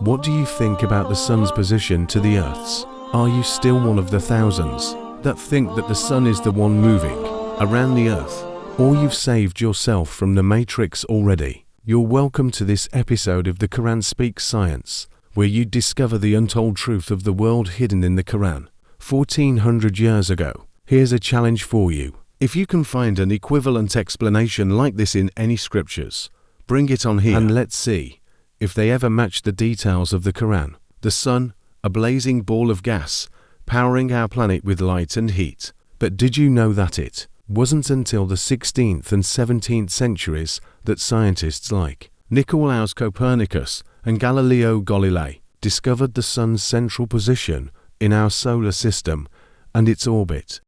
What do you think about the sun's position to the Earth's? Are you still one of the thousands that think that the sun is the one moving around the Earth? Or you've saved yourself from the Matrix already? You're welcome to this episode of the Qur'an Speaks Science, where you discover the untold truth of the world hidden in the Qur'an 1400 years ago. Here's a challenge for you. If you can find an equivalent explanation like this in any scriptures, bring it on here and let's see if they ever match the details of the Qur'an. The sun, a blazing ball of gas, powering our planet with light and heat. But did you know that it wasn't until the 16th and 17th centuries that scientists like Nicolaus Copernicus and Galileo Galilei discovered the sun's central position in our solar system and its orbit?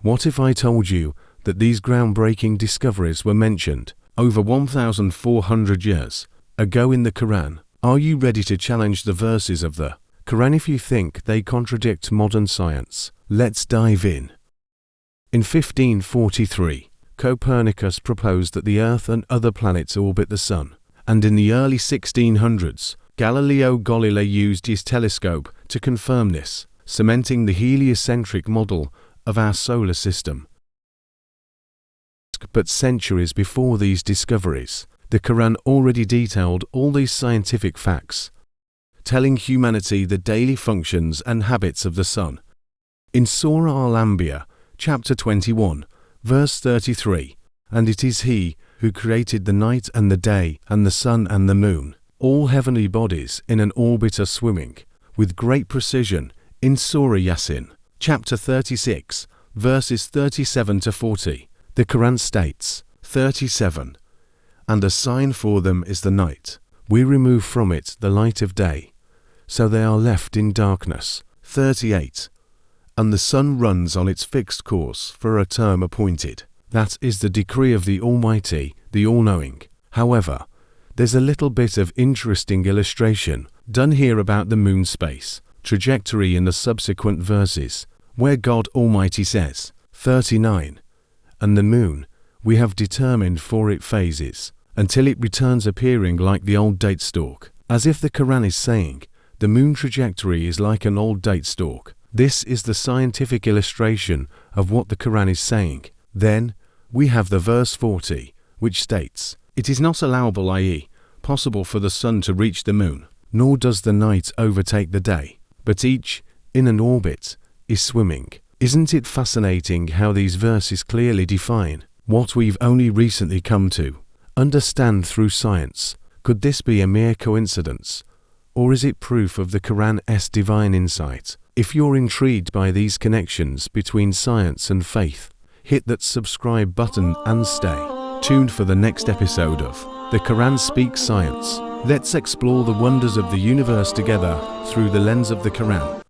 What if I told you that these groundbreaking discoveries were mentioned over 1,400 years ago in the Qur'an? Are you ready to challenge the verses of the Qur'an if you think they contradict modern science? Let's dive in. In 1543, Copernicus proposed that the Earth and other planets orbit the Sun, and in the early 1600s, Galileo Galilei used his telescope to confirm this, cementing the heliocentric model of our solar system. But centuries before these discoveries, the Qur'an already detailed all these scientific facts, telling humanity the daily functions and habits of the sun. In Surah Al-Anbiya, chapter 21, verse 33, "And it is He who created the night and the day and the sun and the moon. All heavenly bodies in an orbit are swimming with great precision." In Surah Yasin, chapter 36, verses 37 to 40, the Qur'an states, 37, "And a sign for them is the night. We remove from it the light of day, so they are left in darkness." 38, "And the sun runs on its fixed course for a term appointed." That is the decree of the Almighty, the All-Knowing. However, there's a little bit of interesting illustration done here about the moon's space trajectory in the subsequent verses, where God Almighty says, 39, "And the moon, we have determined for it phases, until it returns appearing like the old date stalk." As if the Qur'an is saying, the moon trajectory is like an old date stalk. This is the scientific illustration of what the Qur'an is saying. Then, we have the verse 40, which states, "It is not allowable, i.e., possible for the sun to reach the moon, nor does the night overtake the day, but each, in an orbit, is swimming." Isn't it fascinating how these verses clearly define what we've only recently come to understand through science? Could this be a mere coincidence, or is it proof of the Qur'an's divine insight? If you're intrigued by these connections between science and faith, hit that subscribe button and stay tuned for the next episode of The Qur'an Speaks Science. Let's explore the wonders of the universe together through the lens of the Qur'an.